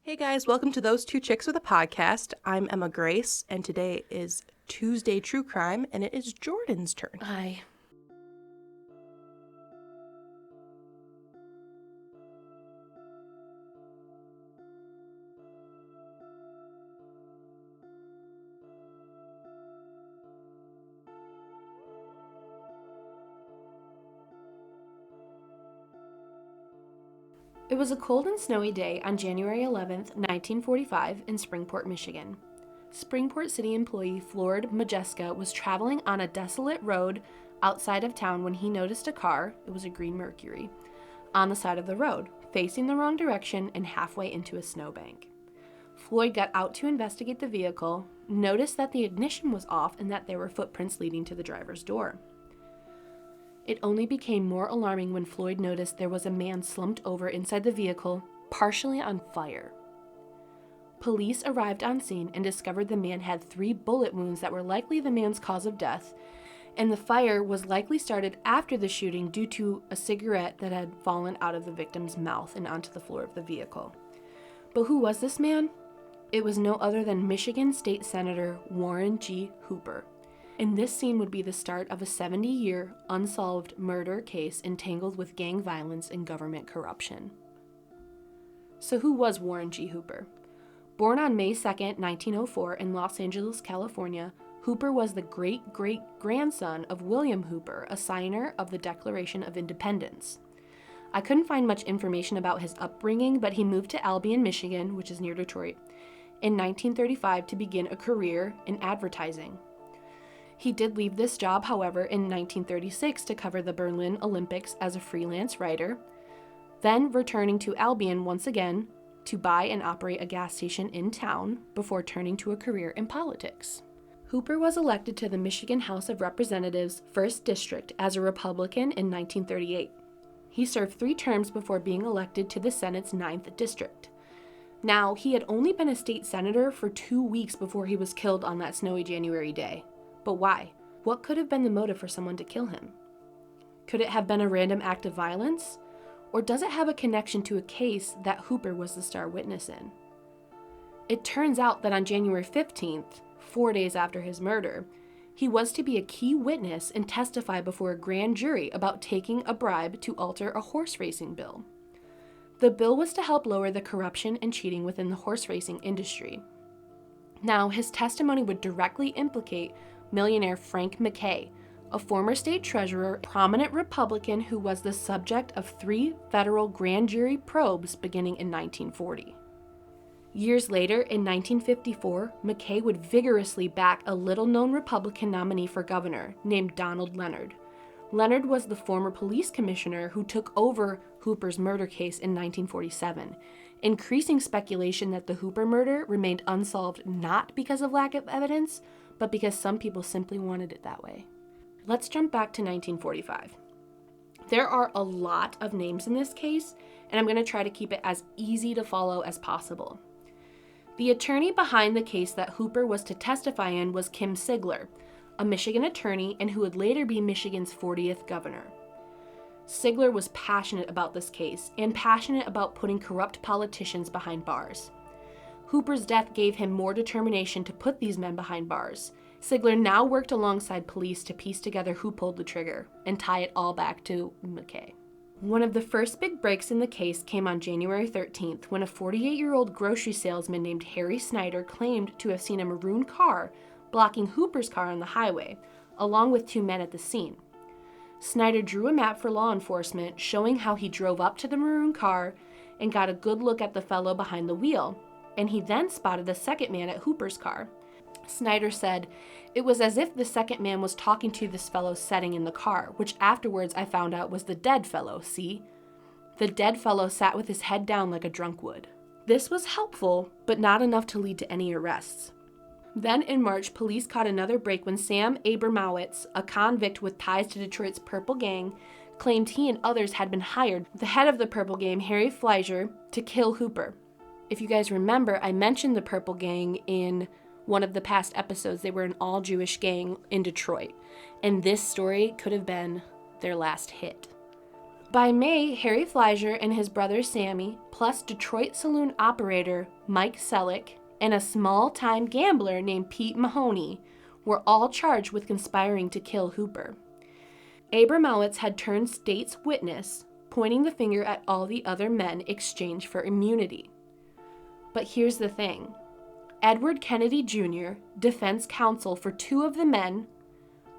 Hey guys, welcome to Those Two Chicks with a Podcast. I'm Emma Grace, and today is Tuesday True Crime, and it is Jordan's turn. Hi. It was a cold and snowy day on January 11th, 1945, in Springport, Michigan. Springport City employee Floyd Majeska was traveling on a desolate road outside of town when he noticed a car, it was a green Mercury, on the side of the road, facing the wrong direction and halfway into a snowbank. Floyd got out to investigate the vehicle, noticed that the ignition was off and that there were footprints leading to the driver's door. It only became more alarming when Floyd noticed there was a man slumped over inside the vehicle, partially on fire. Police arrived on scene and discovered the man had 3 bullet wounds that were likely the man's cause of death, and the fire was likely started after the shooting due to a cigarette that had fallen out of the victim's mouth and onto the floor of the vehicle. But who was this man? It was no other than Michigan State Senator Warren G. Hooper. And this scene would be the start of a 70-year unsolved murder case entangled with gang violence and government corruption. So who was Warren G. Hooper? Born on May 2, 1904 in Los Angeles, California, Hooper was the great-great-grandson of William Hooper, a signer of the Declaration of Independence. I couldn't find much information about his upbringing, but he moved to Albion, Michigan, which is near Detroit, in 1935 to begin a career in advertising. He did leave this job, however, in 1936 to cover the Berlin Olympics as a freelance writer, then returning to Albion once again to buy and operate a gas station in town before turning to a career in politics. Hooper was elected to the Michigan House of Representatives' 1st District as a Republican in 1938. He served 3 terms before being elected to the Senate's 9th District. Now, he had only been a state senator for 2 weeks before he was killed on that snowy January day. But why? What could have been the motive for someone to kill him? Could it have been a random act of violence? Or does it have a connection to a case that Hooper was the star witness in? It turns out that on January 15th, 4 days after his murder, he was to be a key witness and testify before a grand jury about taking a bribe to alter a horse racing bill. The bill was to help lower the corruption and cheating within the horse racing industry. Now, his testimony would directly implicate millionaire Frank McKay, a former state treasurer, prominent Republican who was the subject of 3 federal grand jury probes beginning in 1940. Years later, in 1954, McKay would vigorously back a little-known Republican nominee for governor named Donald Leonard. Leonard was the former police commissioner who took over Hooper's murder case in 1947, increasing speculation that the Hooper murder remained unsolved not because of lack of evidence, but because some people simply wanted it that way. Let's jump back to 1945. There are a lot of names in this case, and I'm going to try to keep it as easy to follow as possible. The attorney behind the case that Hooper was to testify in was Kim Sigler, a Michigan attorney and who would later be Michigan's 40th governor. Sigler was passionate about this case and passionate about putting corrupt politicians behind bars. Hooper's death gave him more determination to put these men behind bars. Sigler now worked alongside police to piece together who pulled the trigger and tie it all back to McKay. One of the first big breaks in the case came on January 13th when a 48-year-old grocery salesman named Harry Snyder claimed to have seen a maroon car blocking Hooper's car on the highway, along with 2 men at the scene. Snyder drew a map for law enforcement showing how he drove up to the maroon car and got a good look at the fellow behind the wheel, and he then spotted the second man at Hooper's car. Snyder said, "It was as if the second man was talking to this fellow sitting in the car, which afterwards I found out was the dead fellow, see? The dead fellow sat with his head down like a drunk would." This was helpful, but not enough to lead to any arrests. Then in March, police caught another break when Sam Abramowitz, a convict with ties to Detroit's Purple Gang, claimed he and others had been hired, the head of the Purple Gang, Harry Fleischer, to kill Hooper. If you guys remember, I mentioned the Purple Gang in one of the past episodes. They were an all-Jewish gang in Detroit, and this story could have been their last hit. By May, Harry Fleischer and his brother Sammy, plus Detroit saloon operator Mike Selleck and a small-time gambler named Pete Mahoney were all charged with conspiring to kill Hooper. Abramowitz had turned state's witness, pointing the finger at all the other men exchanged for immunity. But here's the thing. Edward Kennedy Jr., defense counsel for two of the men,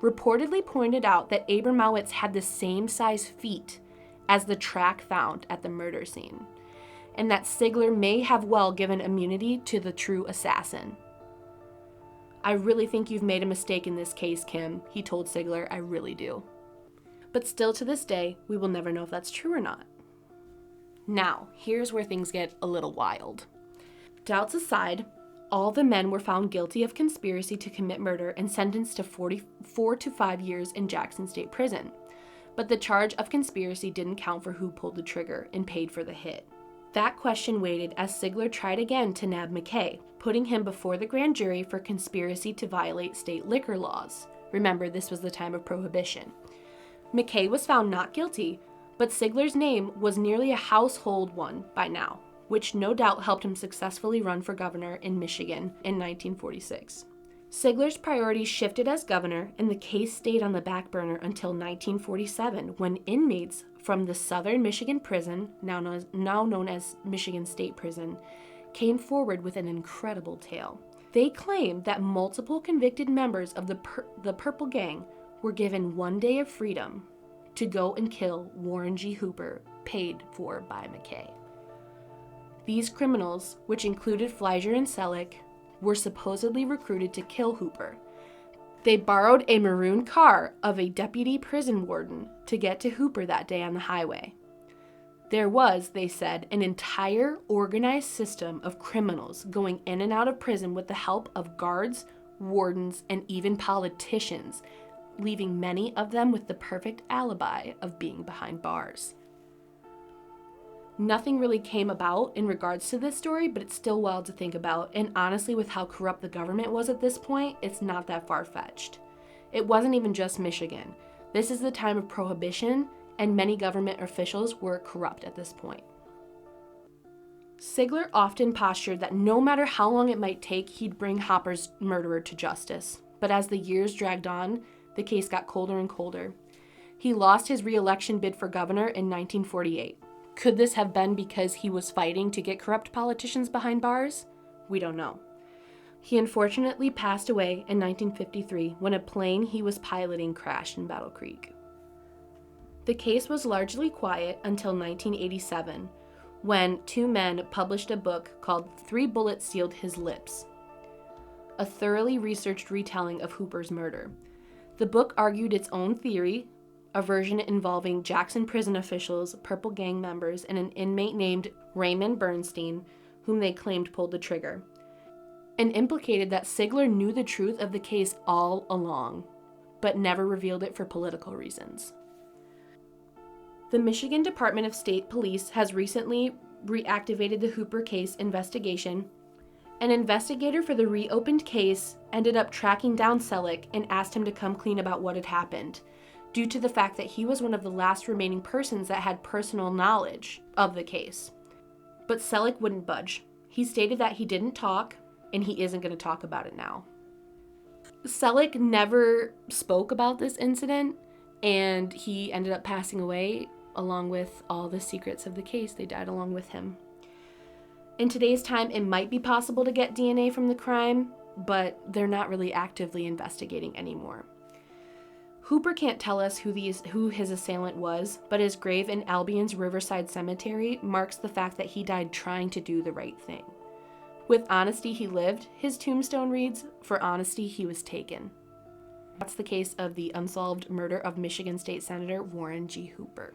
reportedly pointed out that Abramowitz had the same size feet as the track found at the murder scene, and that Sigler may have well given immunity to the true assassin. "I really think you've made a mistake in this case, Kim," he told Sigler. "I really do." But still to this day, we will never know if that's true or not. Now, here's where things get a little wild. Doubts aside, all the men were found guilty of conspiracy to commit murder and sentenced to 4 to 5 years in Jackson State Prison. But the charge of conspiracy didn't count for who pulled the trigger and paid for the hit. That question waited as Sigler tried again to nab McKay, putting him before the grand jury for conspiracy to violate state liquor laws. Remember, this was the time of Prohibition. McKay was found not guilty, but Sigler's name was nearly a household one by now, which no doubt helped him successfully run for governor in Michigan in 1946. Sigler's priorities shifted as governor, and the case stayed on the back burner until 1947, when inmates from the Southern Michigan Prison, now known as Michigan State Prison, came forward with an incredible tale. They claimed that multiple convicted members of the Purple Gang were given 1 day of freedom to go and kill Warren G. Hooper, paid for by McKay. These criminals, which included Fleischer and Selleck, were supposedly recruited to kill Hooper. They borrowed a maroon car of a deputy prison warden to get to Hooper that day on the highway. There was, they said, an entire organized system of criminals going in and out of prison with the help of guards, wardens, and even politicians, leaving many of them with the perfect alibi of being behind bars. Nothing really came about in regards to this story, but it's still wild to think about, and honestly, with how corrupt the government was at this point, it's not that far-fetched. It wasn't even just Michigan. This is the time of Prohibition, and many government officials were corrupt at this point. Sigler often postured that no matter how long it might take, he'd bring Hopper's murderer to justice. But as the years dragged on, the case got colder and colder. He lost his re-election bid for governor in 1948. Could this have been because he was fighting to get corrupt politicians behind bars? We don't know. He unfortunately passed away in 1953 when a plane he was piloting crashed in Battle Creek. The case was largely quiet until 1987, when two men published a book called 3 Bullets Sealed His Lips, a thoroughly researched retelling of Hooper's murder. The book argued its own theory, a version involving Jackson prison officials, Purple Gang members, and an inmate named Raymond Bernstein, whom they claimed pulled the trigger, and implicated that Sigler knew the truth of the case all along, but never revealed it for political reasons. The Michigan Department of State Police has recently reactivated the Hooper case investigation. An investigator for the reopened case ended up tracking down Selleck and asked him to come clean about what had happened, due to the fact that he was one of the last remaining persons that had personal knowledge of the case. But Selleck wouldn't budge. He stated that he didn't talk, and he isn't going to talk about it now. Selleck never spoke about this incident, and he ended up passing away along with all the secrets of the case. They died along with him. In today's time, it might be possible to get DNA from the crime, but they're not really actively investigating anymore. Hooper can't tell us who his assailant was, but his grave in Albion's Riverside Cemetery marks the fact that he died trying to do the right thing. With honesty he lived, his tombstone reads, "For honesty he was taken." That's the case of the unsolved murder of Michigan State Senator Warren G. Hooper.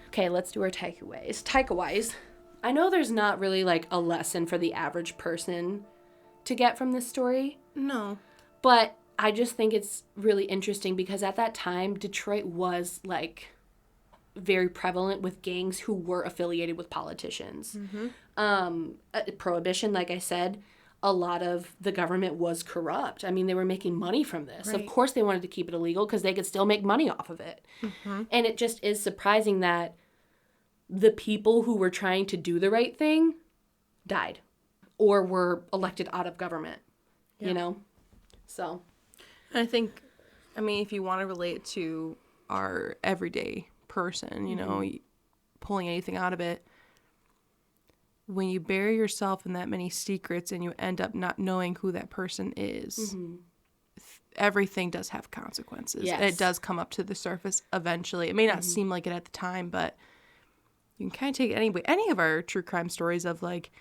Okay, let's do our takeaways. I know there's not really like a lesson for the average person to get from this story. No. But I just think it's really interesting because at that time, Detroit was like very prevalent with gangs who were affiliated with politicians. Prohibition, like I said, a lot of the government was corrupt. I mean, they were making money from this. Right. Of course they wanted to keep it illegal because they could still make money off of it. And it just is surprising that the people who were trying to do the right thing died or were elected out of government, you know? So. I think, I mean, if you want to relate to our everyday person, you know, pulling anything out of it, when you bury yourself in that many secrets and you end up not knowing who that person is, everything does have consequences. Yes. And it does come up to the surface eventually. It may not seem like it at the time, but you can kind of take any of our true crime stories of, like,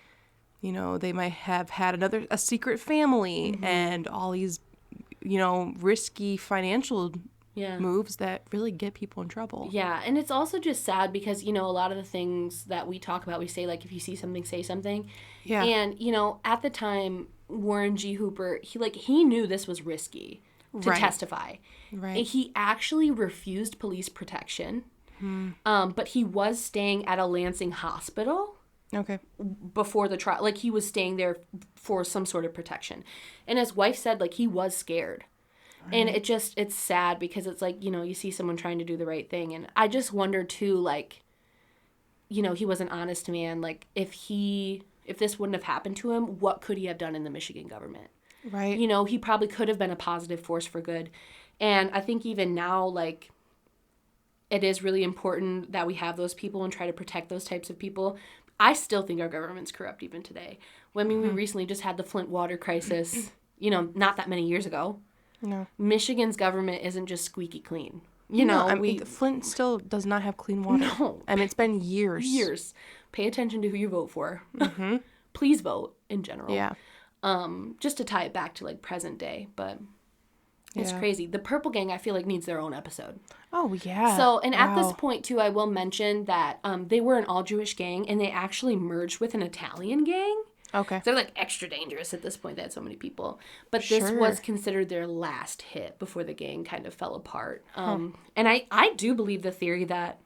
you know, they might have had a secret family and all these, you know, risky financial moves that really get people in trouble. Yeah, and it's also just sad because, you know, a lot of the things that we talk about, we say, like, if you see something, say something. Yeah. And, you know, at the time, Warren G. Hooper, he knew this was risky to testify. Right. And he actually refused police protection. But he was staying at a Lansing hospital. Okay. Before the trial. Like, he was staying there for some sort of protection. And his wife said, like, he was scared. And it's sad because it's like, you know, you see someone trying to do the right thing. And I just wonder, too, like, you know, he was an honest man. Like, if this wouldn't have happened to him, what could he have done in the Michigan government? Right. You know, he probably could have been a positive force for good. And I think even now, like, it is really important that we have those people and try to protect those types of people. I still think our government's corrupt even today. I mean, we recently just had the Flint water crisis, you know, not that many years ago. No. Michigan's government isn't just squeaky clean. You know, I mean, Flint still does not have clean water. No. I mean, it's been years. Years. Pay attention to who you vote for. Please vote in general. Yeah. Just to tie it back to, like, present day, but it's crazy. The Purple Gang, I feel like, needs their own episode. Oh, yeah. So, and at this point, too, I will mention that they were an all-Jewish gang, and they actually merged with an Italian gang. Okay. So they're, like, extra dangerous at this point. They had so many people. But this was considered their last hit before the gang kind of fell apart. And I do believe the theory that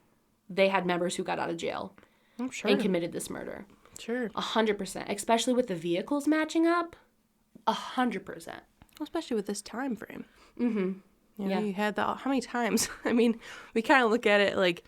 they had members who got out of jail I'm sure. and committed this murder. Sure. 100%. Especially with the vehicles matching up. 100%. Especially with this time frame. Mm-hmm. You know, you had how many times? I mean, we kind of look at it like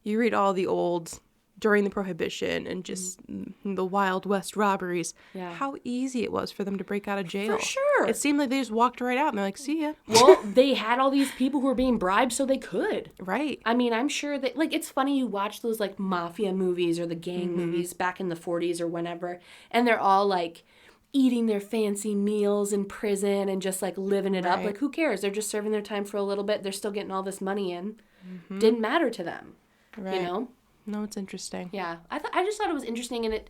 you read all the old during the Prohibition and just the Wild West robberies. Yeah. How easy it was for them to break out of jail. For sure. It seemed like they just walked right out and they're like, see ya. Well, they had all these people who were being bribed so they could. Right. I mean, I'm sure that, like, it's funny you watch those, like, mafia movies or the gang movies back in the 40s or whenever, and they're all, like, eating their fancy meals in prison and just, like, living it up. Like, who cares? They're just serving their time for a little bit. They're still getting all this money in. Didn't matter to them. Right. You know? No, it's interesting. Yeah. I just thought it was interesting, and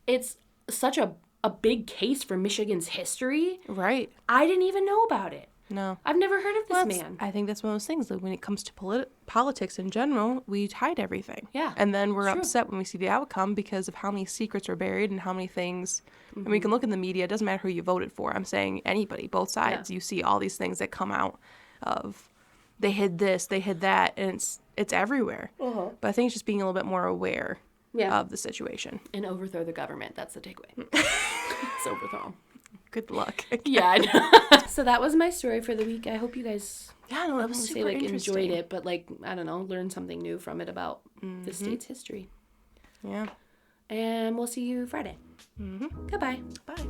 it's such a big case for Michigan's history. Right. I didn't even know about it. No. I've never heard of this man. I think that's one of those things. Like, when it comes to politics in general, we hide everything. Yeah. And then we're upset when we see the outcome because of how many secrets are buried and how many things. And we can look in the media. It doesn't matter who you voted for. I'm saying anybody, both sides. You see all these things that come out of they hid this, they hid that, and it's everywhere. But I think it's just being a little bit more aware of the situation. And overthrow the government. That's the takeaway. It's overthrow. Good luck. Yeah, I know. So that was my story for the week. I hope you guys that was super interesting. enjoyed it, but, like, I don't know, learned something new from it about the state's history. Yeah. And we'll see you Friday. Goodbye. Bye.